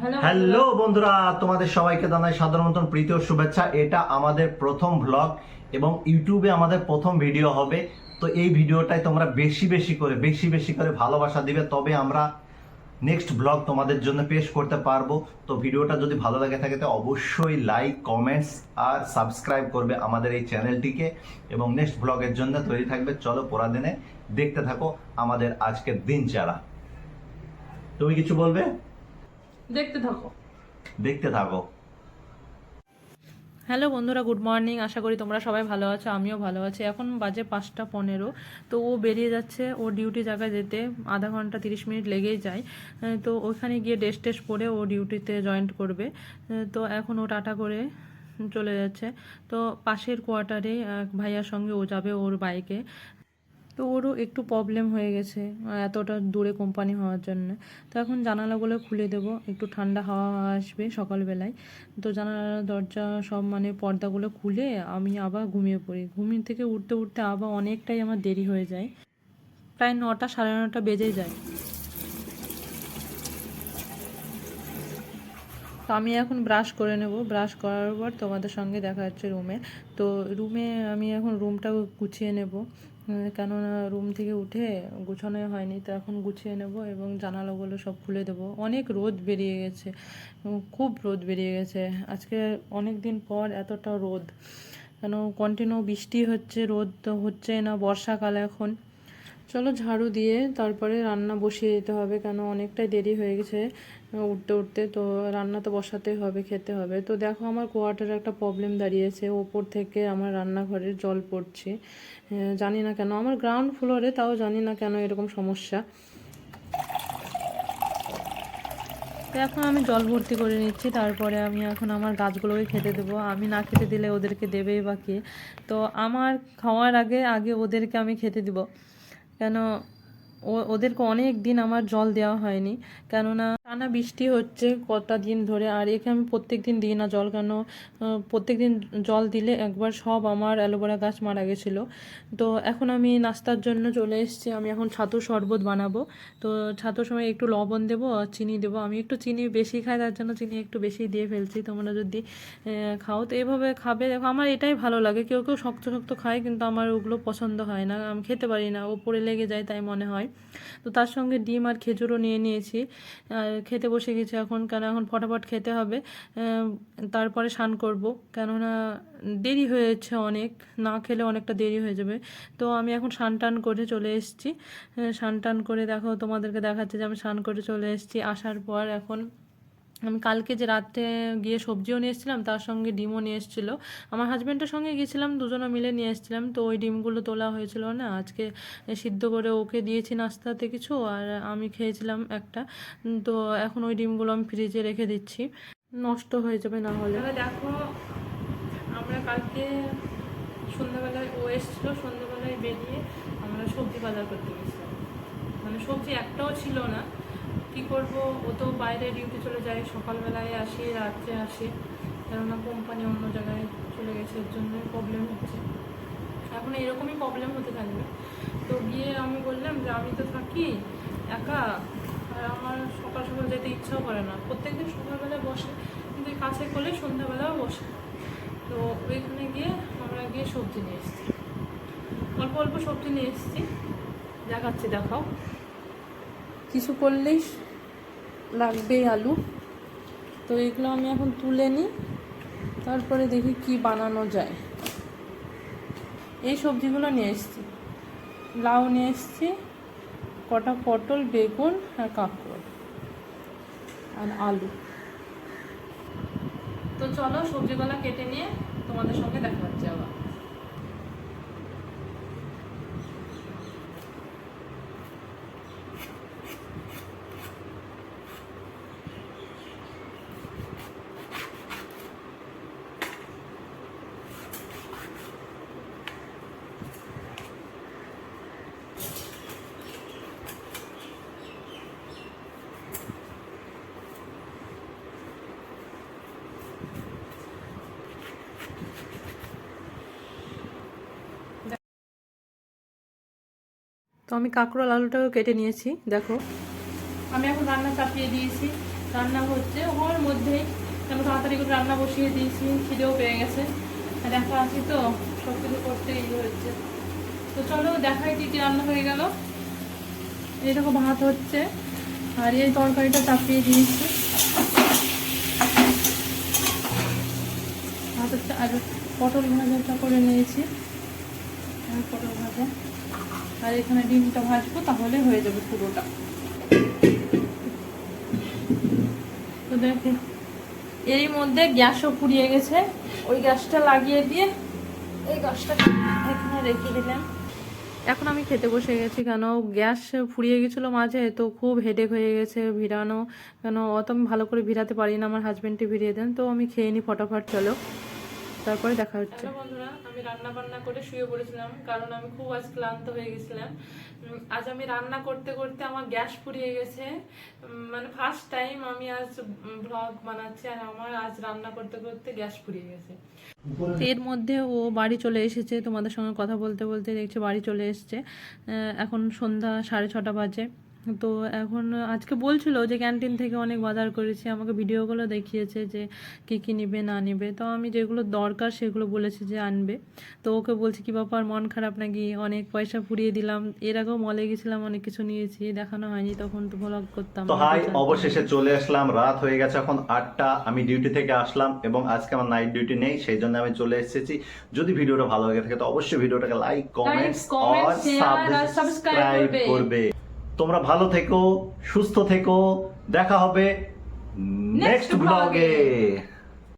Hello বন্ধুরা, তোমাদের সবাইকে জানাই সাধারণত প্রীতি ও শুভেচ্ছা। এটা আমাদের প্রথম ভ্লগ এবং ইউটিউবে আমাদের প্রথম ভিডিও হবে। তো এই ভিডিওটাই তোমরা বেশি বেশি করে ভালোবাসা দিবে, তবে আমরা নেক্সট ব্লগ তোমাদের জন্য পেশ করতে পারবো। তো ভিডিওটা যদি ভালো লাগে থাকে তো অবশ্যই লাইক, কমেন্টস আর সাবস্ক্রাইব করবে আমাদের এই চ্যানেলটিকে এবং নেক্সট ব্লগের জন্য তৈরি থাকবে। চলো পরাদিনে দেখতে থাকো আমাদের আজকের দিনচারা। তুমি কিছু বলবে? দেখতে থাকো। দেখতে থাকো। হ্যালো বন্ধুরা, গুড মর্নিং। আশা করি তোমরা সবাই ভালো আছো, আমিও ভালো আছি। এখন বাজে 5টা 15। তো ও বেরিয়ে যাচ্ছে ও ডিউটি জায়গায় যেতে। আধা ঘন্টা 30 মিনিট লেগেই যায়। তো ওখানে গিয়ে ড্রেস টেস্ট পরে ও ডিউটিতে জয়েন্ট করবে। তো এখন ও টাটা করে চলে যাচ্ছে। তো পাশের কোয়ার্টারে এক ভাইয়ার সঙ্গে ও যাবে ওর বাইকে। তো ওরও একটু প্রবলেম হয়ে গেছে এতটা দূরে কোম্পানি হওয়ার জন্য। তো এখন জানালাগুলো খুলে দেব, একটু ঠান্ডা হাওয়া আসবে সকালবেলায়। তো জানালা দরজা সব মানে পর্দাগুলো খুলে আমি আবার ঘুমিয়ে পড়ি। ঘুমিয়ে থেকে উঠতে উঠতে আবার অনেকটাই আমার দেরি হয়ে যায়, প্রায় 9টা সাড়ে 9টা বেজে যায়। তো আমি এখন ব্রাশ করে নেব। ব্রাশ করার পর তোমাদের সঙ্গে দেখা যাচ্ছে রুমে। তো রুমে আমি এখন রুমটা গুছিয়ে নেব, কেননা রুম থেকে উঠে গুছানো হয়নি। তো এখন গুছিয়ে নেব এবং জানালাগুলো সব খুলে দেবো। অনেক রোদ বেরিয়ে গেছে, খুব রোদ বেরিয়ে গেছে আজকে। অনেক দিন পর এতটা রোদ, কেন কন্টিনিউ বৃষ্টি হচ্ছে, রোদ তো হচ্ছে না, বর্ষাকাল এখন। চলো ঝাড়ু দিয়ে তারপরে রান্না বসিয়ে দিতে হবে, কেন অনেকটাই দেরি হয়ে গেছে উঠতে উঠতে। তো রান্না তো বসাতে হবে, খেতে হবে। তো দেখো আমার কোয়ার্টারে একটা প্রবলেম দাঁড়িয়েছে, ওপর থেকে আমার রান্নাঘরের জল পড়ছে। জানি না কেন, আমার গ্রাউন্ড ফ্লোরে, তাও জানি না কেন এরকম সমস্যা। তো এখন আমি জল ভর্তি করে নিচ্ছি, তারপরে আমি এখন আমার গাছগুলোকে খেতে দেবো। আমি না খেতে দিলে ওদেরকে দেবেই বা কে? তো আমার খাওয়ার আগে আগে ওদেরকে আমি খেতে দিব, কেন ওদেরকে অনেক দিন আমার জল দেওয়া হয়নি, কেননা টানা বৃষ্টি হচ্ছে কটা দিন ধরে। আর একে আমি প্রত্যেক দিন দিই না জল, কেন প্রত্যেক দিন জল দিলে একবার সব আমার অ্যালোভেরা গাছ মারা গেছিলো। তো এখন আমি নাস্তার জন্য চলে এসেছি। আমি এখন ছাতুর শরবত বানাবো। তো ছাতুর সময় একটু লবণ দেবো আর চিনি দেবো। আমি একটু চিনি বেশি খাই, তার জন্য চিনি একটু বেশি দিয়ে ফেলছি। তোমরা যদি খাও তো এইভাবে খাবে। দেখো আমার এটাই ভালো লাগে। কেউ কেউ শক্ত শক্ত খায়, কিন্তু আমার ওগুলো পছন্দ হয় না, আমি খেতে পারি না, ওপরে লেগে যায় তাই মনে হয়। তো তার সঙ্গে ডিম আর খেজুরও নিয়ে নিয়েছি, আর খেতে বসে গেছি এখন, কেন এখন ফটাফট খেতে হবে। তারপরে স্নান করব, কেননা দেরি হয়েছে অনেক, না খেলে অনেকটা দেরি হয়ে যাবে। তো আমি এখন স্নান টান করে চলে এসেছি। স্নান টান করে দেখো তোমাদেরকে দেখাচ্ছে যে আমি স্নান করে চলে এসেছি। আসার পর এখন আমি কালকে যে রাতে গিয়ে সবজিও নিয়ে এসেছিলাম, তার সঙ্গে ডিমও নিয়ে এসেছিলো। আমার হাজব্যান্ডের সঙ্গে গিয়েছিলাম, দুজনে মিলে নিয়ে এসেছিলাম। তো ওই ডিমগুলো তোলা হয়েছিল না, আজকে সিদ্ধ করে ওকে দিয়েছি নাস্তাতে কিছু, আর আমি খেয়েছিলাম একটা। তো এখন ওই ডিমগুলো আমি ফ্রিজে রেখে দিচ্ছি, নষ্ট হয়ে যাবে না হলে। দেখো আমরা কালকে সন্ধ্যাবেলায় ও এসেছিলো, সন্ধ্যাবেলায় বেরিয়ে আমরা সবজি বাজার করতে গেছিলাম। মানে সবজি একটাও ছিল না। কি করব, ও তো বাইরে ডিউটি চলে যায়, সকালবেলায় আসি রাত্রে আসি, কেননা কোম্পানি অন্য জায়গায় চলে গেছে, এর জন্য প্রবলেম হচ্ছে। এখন এরকমই প্রবলেম হতে থাকবে। তো গিয়ে আমি বললাম যে আমি তো থাকি একা, আর আমার সকাল সকাল যেতে ইচ্ছাও করে না। প্রত্যেকদিন সকালবেলায় বসে, কিন্তু এই কাছে করলে সন্ধ্যাবেলাও বসে। তো ওইখানে গিয়ে আমরা গিয়ে সবজি নিয়ে এসেছি, অল্প অল্প সবজি নিয়ে এসেছি, দেখাচ্ছি দেখাও। কিছু করলেই লাগবে আলু। তো এগুলো আমি এখন তুলে নিই, তারপরে দেখি কি বানানো যায়। এই সবজিগুলো নিয়ে এসেছি, লাউ নিয়ে এসেছি, কটা পটল, বেগুন আর কাঁকরোল আর আলু। তো চলো সবজিগুলো কেটে নিয়ে তোমাদের সঙ্গে দেখা হচ্ছে আবার। তো আমি কাঁকরোল আলুটাও কেটে নিয়েছি। দেখো আমি এখন রান্না চাপিয়ে দিয়েছি, রান্না হচ্ছে ওর মধ্যেই আমি তাড়াতাড়ি করে রান্না বসিয়ে দিয়েছি, খিদেও পেয়ে গেছে, আর একা আছি তো সব কিছু করতে ইয়ে হচ্ছে। তো চলো দেখাই কি রান্না হয়ে গেল। এই দেখো ভাত হচ্ছে, আর এই তরকারিটা চাপিয়ে দিয়েছি। ভাত হচ্ছে, আর পটল ভাজাটা করে নিয়েছি, পটল ভাজা, আর এখানে ডিমটা ভাজবো, তাহলে হয়ে যাবে পুরোটা। তো দেখে এরই মধ্যে গ্যাসও ফুরিয়ে গেছে, ওই গ্যাসটা লাগিয়ে দিয়ে এই গ্যাসটা এখানে রেখে দিলাম। এখন আমি খেতে বসে গেছি, কেন গ্যাস ফুরিয়ে গেছিলো মাঝে, তো খুব হেডেক হয়ে গেছে ভিড়ানো, কেন অত আমি ভালো করে ভিড়াতে পারি না, আমার হাজব্যান্ডটি ভিড়িয়ে দেন। তো আমি খেয়ে নিই ফটাফট, চলো তারপরে দেখা হচ্ছে। হ্যালো বন্ধুরা, আমি রান্না বান্না করে শুয়ে পড়েছিলাম, কারণ আমি খুব আজ ক্লান্ত হয়ে গেছিলাম। আজ আমি রান্না করতে করতে আমার গ্যাস ফুরিয়ে গেছে, মানে ফার্স্ট টাইম আমি আজ ব্লগ বানাচ্ছি, আর আমার আজ রান্না করতে করতে গ্যাস ফুরিয়ে গেছে। এর মধ্যে ও বাড়ি চলে এসেছে, তোমাদের সঙ্গে কথা বলতে বলতে দেখছি বাড়ি চলে এসেছে। এখন সন্ধ্যা 6:30 বাজে। তো এখন আজকে বলছিল যে ক্যান্টিন থেকে অনেক বাজার করেছি, আমাকে ভিডিওগুলো দেখিয়েছে যে কী কী নিবে না নিবে। তো আমি যেগুলো দরকার সেগুলো বলেছি যে আনবে। তো ওকে বলছি কি ব্যাপার, মন খারাপ নাকি, অনেক পয়সা ফুরিয়ে দিলাম, এর আগেও মলে গেছিলাম, অনেক কিছু নিয়েছি, দেখানো হয়নি, তখন তো ভ্লগ করতাম। তো হাই, অবশেষে চলে আসলাম, রাত হয়ে গেছে এখন 8টা, আমি ডিউটি থেকে আসলাম এবং আজকে আমার নাইট ডিউটি নেই, সেই জন্য আমি চলে এসেছি। যদি ভিডিওটা ভালো লাগে থাকে তো অবশ্যই ভিডিওটাকে লাইক, কমেন্টস আর সাবস্ক্রাইব করবে। তোমরা ভালো থেকো, সুস্থ থেকো, দেখা হবে নেক্সট ব্লগে।